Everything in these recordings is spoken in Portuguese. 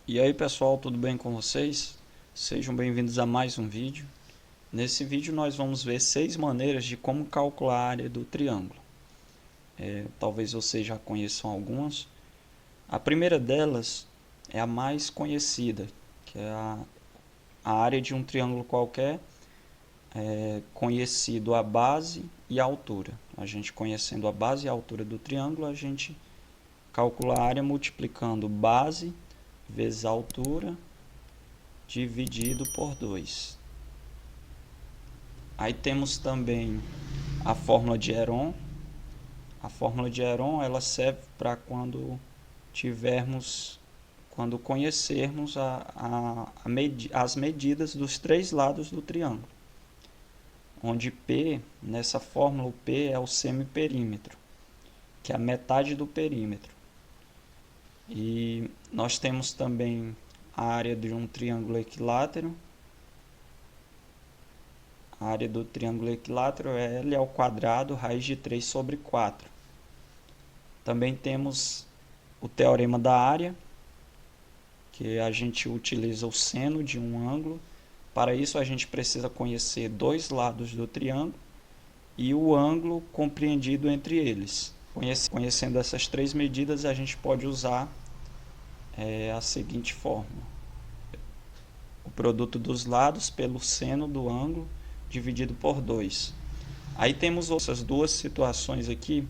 E aí pessoal, tudo bem com vocês? Sejam bem-vindos a mais um vídeo. Nesse vídeo nós vamos ver 6 maneiras de como calcular a área do triângulo. Talvez vocês já conheçam algumas. A primeira delas é a mais conhecida, que é a área de um triângulo qualquer, conhecido a base e a altura. A gente conhecendo a base e a altura do triângulo, a gente calcula a área multiplicando base vezes a altura dividido por 2. Aí temos também a fórmula de Heron. A fórmula de Heron ela serve para quando conhecermos as medidas dos 3 lados do triângulo. Onde P, nessa fórmula, o P é o semiperímetro, que é a metade do perímetro. E nós temos também a área de um triângulo equilátero. A área do triângulo equilátero é L ao quadrado, raiz de 3 sobre 4. Também temos o teorema da área, que a gente utiliza o seno de um ângulo. Para isso a gente precisa conhecer 2 lados do triângulo e o ângulo compreendido entre eles. Conhecendo essas 3 medidas, a gente pode usar a seguinte fórmula: o produto dos lados pelo seno do ângulo dividido por 2. Aí temos essas duas situações aqui,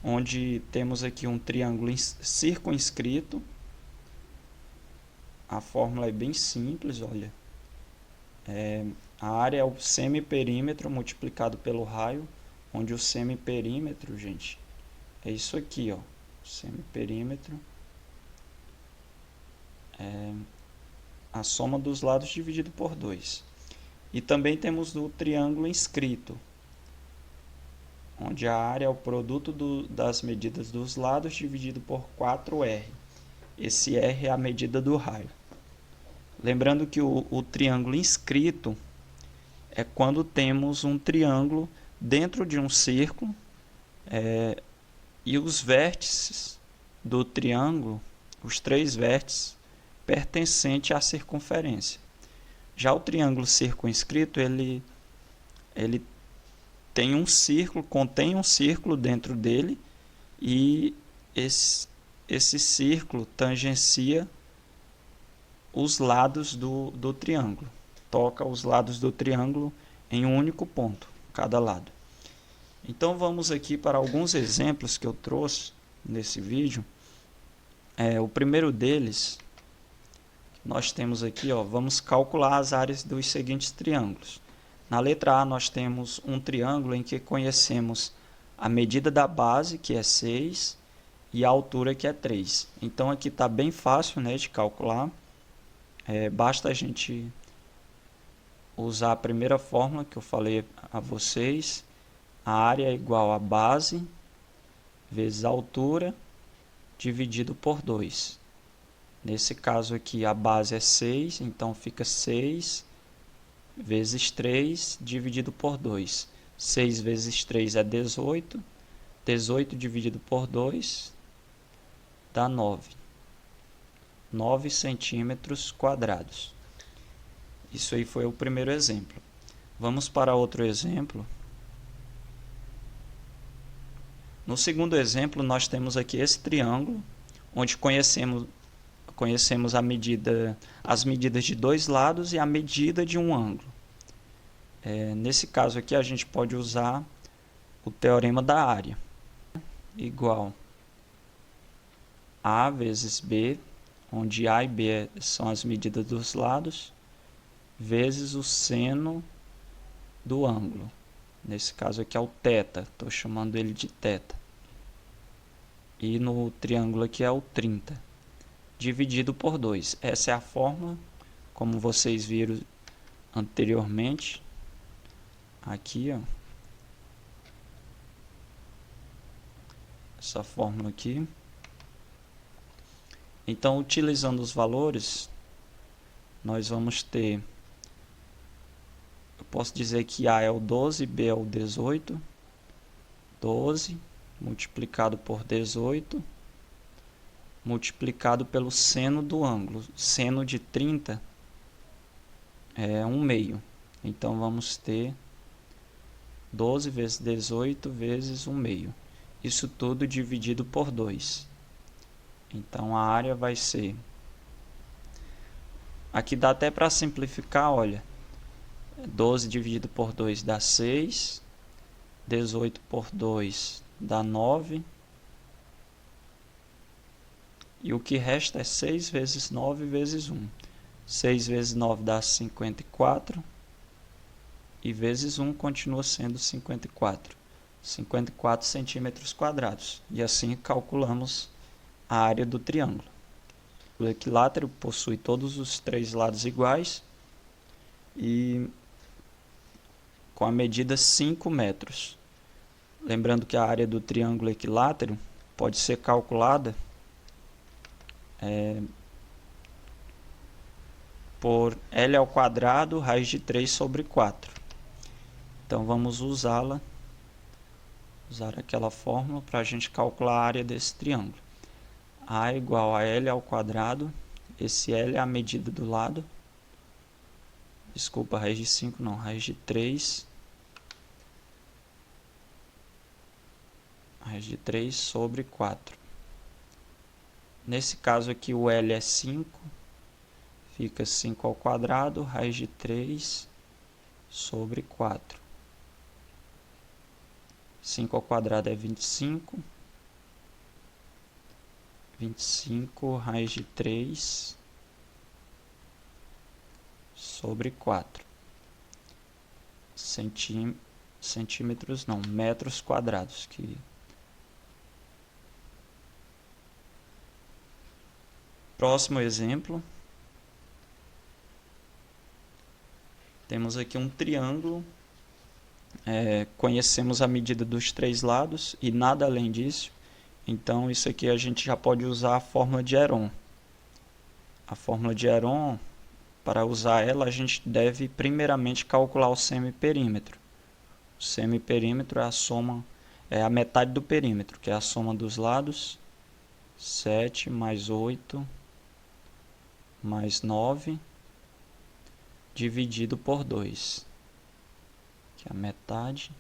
onde temos aqui um triângulo circunscrito. A fórmula é bem simples, olha. A área é o semiperímetro multiplicado pelo raio, onde o semiperímetro, gente, é isso aqui, ó. Semiperímetro é a soma dos lados dividido por 2. E também temos o triângulo inscrito, onde a área é o produto das medidas dos lados dividido por 4R. Esse R é a medida do raio. Lembrando que o triângulo inscrito é quando temos um triângulo dentro de um círculo e os vértices do triângulo, os 3 vértices, pertencentes à circunferência. Já o triângulo circunscrito, ele tem um círculo, contém um círculo dentro dele, e esse círculo tangencia os lados do triângulo. Toca os lados do triângulo em um único ponto, cada lado. Então vamos aqui para alguns exemplos que eu trouxe nesse vídeo. O primeiro deles, nós temos aqui, ó, vamos calcular as áreas dos seguintes triângulos. Na letra A nós temos um triângulo em que conhecemos a medida da base, que é 6, e a altura, que é 3. Então aqui está bem fácil, né, de calcular. Basta a gente usar a primeira fórmula que eu falei a vocês. A área é igual a base vezes a altura dividido por 2. Nesse caso aqui a base é 6, então fica 6 vezes 3 dividido por 2. 6 vezes 3 é 18. 18 dividido por 2 dá 9. 9 centímetros quadrados. Isso aí foi o primeiro exemplo. Vamos para outro exemplo. No segundo exemplo, nós temos aqui esse triângulo, onde conhecemos as medidas de 2 lados e a medida de um ângulo. Nesse caso aqui, a gente pode usar o teorema da área, igual A vezes B, onde A e B são as medidas dos lados, vezes o seno do ângulo. Nesse caso aqui é o θ, estou chamando ele de θ. E no triângulo aqui é o 30, dividido por 2. Essa é a fórmula, como vocês viram anteriormente. Aqui, ó. Essa fórmula aqui. Então, utilizando os valores, nós vamos ter, eu posso dizer que A é o 12, B é o 18. 12 multiplicado por 18 multiplicado pelo seno do ângulo. Seno de 30 é 1/2. Então, vamos ter 12 vezes 18 vezes 1/2. Isso tudo dividido por 2. Então, a área vai ser... Aqui dá até para simplificar, olha. 12 dividido por 2 dá 6. 18 por 2 dá 9. E o que resta é 6 vezes 9 vezes 1. 6 vezes 9 dá 54. E vezes 1 continua sendo 54. 54 centímetros quadrados. E assim calculamos a área do triângulo. O equilátero possui todos os 3 lados iguais e com a medida 5 metros. Lembrando que a área do triângulo equilátero pode ser calculada por L ao quadrado raiz de 3 sobre 4. Então vamos usar aquela fórmula para a gente calcular a área desse triângulo. A igual a L ao quadrado, esse L é a medida do lado, desculpa, raiz de 5 não, raiz de 3, raiz de 3 sobre 4. Nesse caso aqui o L é 5, fica 5 ao quadrado, raiz de 3 sobre 4. 5 ao quadrado é 25. 25 raiz de 3 sobre 4. Centímetros não, metros quadrados. Próximo exemplo. Temos aqui um triângulo. Conhecemos a medida dos 3 lados e nada além disso. Então, isso aqui a gente já pode usar a fórmula de Heron. A fórmula de Heron, para usar ela, a gente deve primeiramente calcular o semiperímetro. O semiperímetro é a metade do perímetro, que é a soma dos lados. 7 mais 8 mais 9 dividido por 2, que é a metade.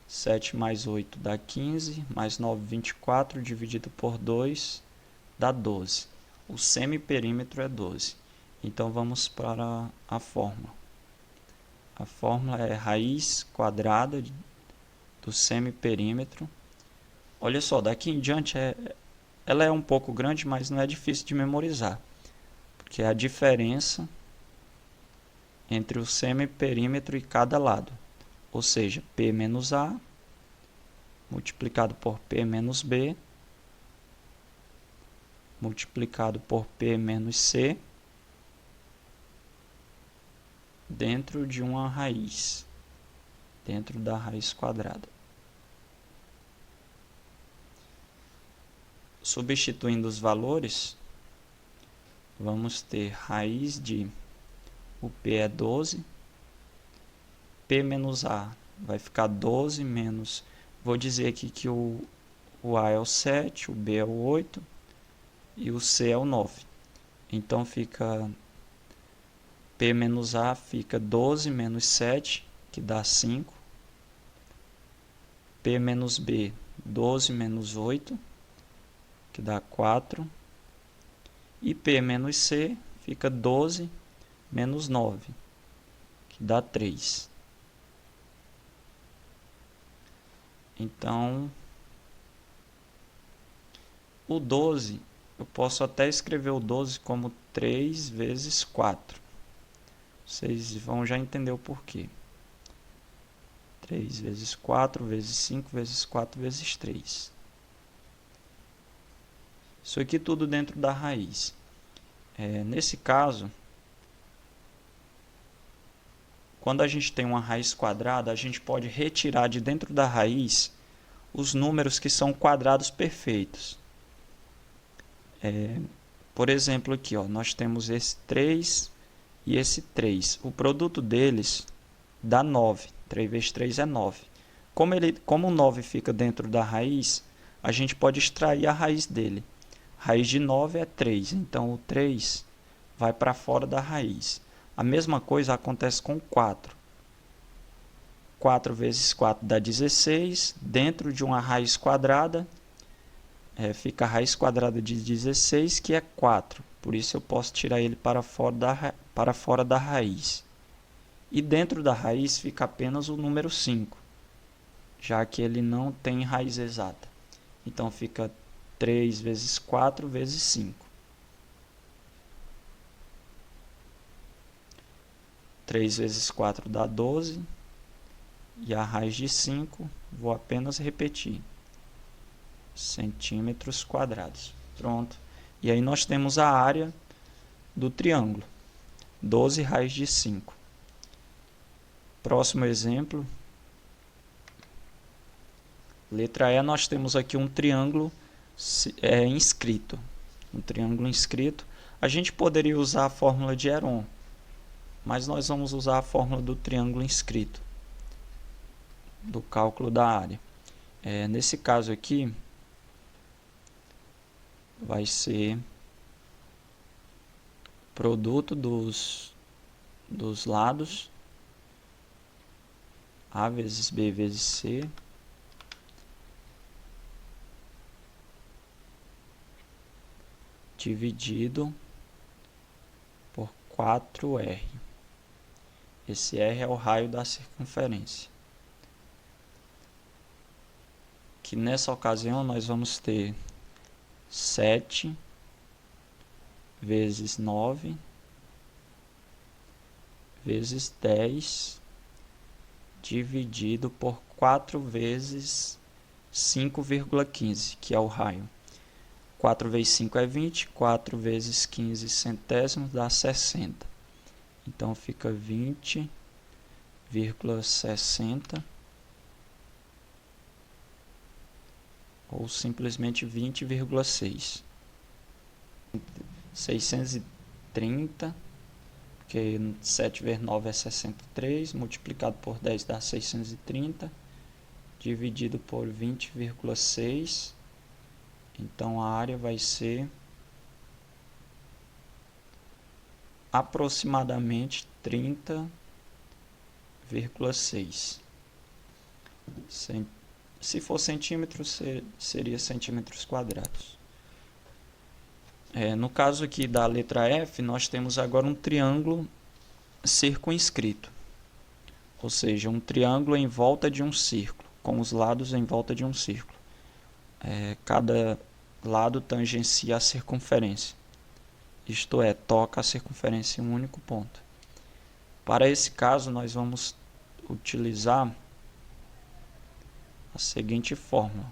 7 mais 8 dá 15, mais 9, 24, dividido por 2, dá 12. O semiperímetro é 12. Então, vamos para a fórmula. A fórmula é raiz quadrada do semiperímetro. Olha só, daqui em diante, ela é um pouco grande, mas não é difícil de memorizar. Porque é a diferença entre o semiperímetro e cada lado. Ou seja, P menos A multiplicado por P menos B multiplicado por P menos C dentro de uma raiz, dentro da raiz quadrada. Substituindo os valores, vamos ter raiz de... O P é 12, P menos A vai ficar 12 menos... Vou dizer aqui que o A é o 7, o B é o 8 e o C é o 9. Então, fica... P menos A fica 12 menos 7, que dá 5. P menos B, 12 menos 8, que dá 4. E P menos C fica 12 menos 9, que dá 3. Então, o 12, eu posso até escrever o 12 como 3 vezes 4. Vocês vão já entender o porquê. 3 vezes 4 vezes 5 vezes 4 vezes 3. Isso aqui tudo dentro da raiz. Nesse caso, quando a gente tem uma raiz quadrada, a gente pode retirar de dentro da raiz os números que são quadrados perfeitos. Por exemplo, aqui nós temos esse 3 e esse 3. O produto deles dá 9. 3 vezes 3 é 9. Como o 9 fica dentro da raiz, a gente pode extrair a raiz dele. Raiz de 9 é 3, então o 3 vai para fora da raiz. A mesma coisa acontece com 4. 4 vezes 4 dá 16. Dentro de uma raiz quadrada, fica a raiz quadrada de 16, que é 4. Por isso eu posso tirar ele para fora da raiz. E dentro da raiz fica apenas o número 5, já que ele não tem raiz exata. Então fica 3 vezes 4 vezes 5. 3 vezes 4 dá 12. E a raiz de 5, vou apenas repetir, centímetros quadrados. Pronto. E aí nós temos a área do triângulo, 12 raiz de 5. Próximo exemplo. Letra E, nós temos aqui um triângulo inscrito. Um triângulo inscrito. A gente poderia usar a fórmula de Heron, mas nós vamos usar a fórmula do triângulo inscrito, do cálculo da área. Nesse caso aqui, vai ser produto dos lados, A vezes B vezes C, dividido por 4R. Esse R é o raio da circunferência. Que nessa ocasião nós vamos ter 7 vezes 9 vezes 10 dividido por 4 vezes 5,15, que é o raio. 4 vezes 5 é 20, 4 vezes 15 centésimos dá 60. Então fica 20,60 ou simplesmente 20,6. 630, porque 7 vezes 9 é 63, multiplicado por 10 dá 630, dividido por 20,6. Então a área vai ser aproximadamente 30,6. Se for centímetros, seria centímetros quadrados. No caso aqui da letra F, nós temos agora um triângulo circunscrito, ou seja, um triângulo em volta de um círculo, com os lados em volta de um círculo. Cada lado tangencia a circunferência, isto é, toca a circunferência em um único ponto. Para esse caso, nós vamos utilizar a seguinte fórmula: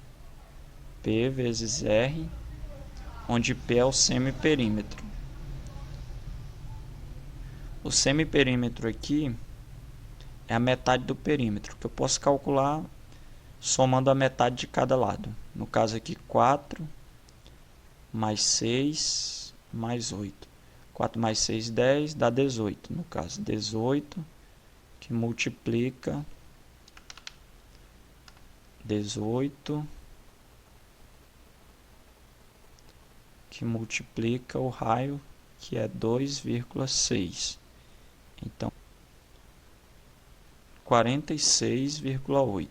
P vezes R, onde P é o semiperímetro. O semiperímetro aqui é a metade do perímetro, que eu posso calcular somando a metade de cada lado. No caso aqui, 4 mais 6 mais 8. 4 mais 6, 10, dá 18. No caso, 18, que multiplica 18, que multiplica o raio, que é 2,6. Então, 46,8.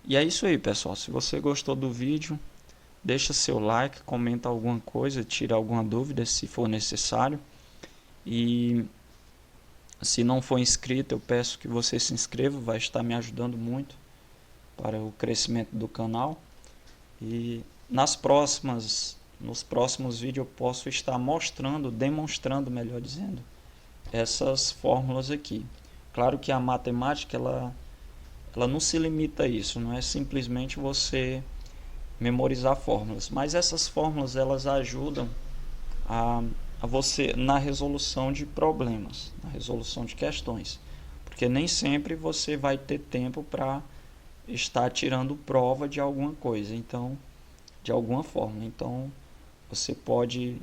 E é isso aí, pessoal. Se você gostou do vídeo, deixa seu like, comenta alguma coisa, tira alguma dúvida se for necessário. E se não for inscrito, eu peço que você se inscreva, vai estar me ajudando muito para o crescimento do canal. E nos próximos vídeos eu posso estar demonstrando, melhor dizendo, essas fórmulas aqui. Claro que a matemática ela não se limita a isso, não é simplesmente você memorizar fórmulas, mas essas fórmulas elas ajudam a você na resolução de problemas, na resolução de questões, porque nem sempre você vai ter tempo para estar tirando prova de alguma coisa. Então de alguma forma. Então, você pode,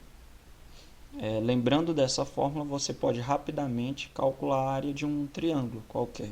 lembrando dessa fórmula, você pode rapidamente calcular a área de um triângulo qualquer.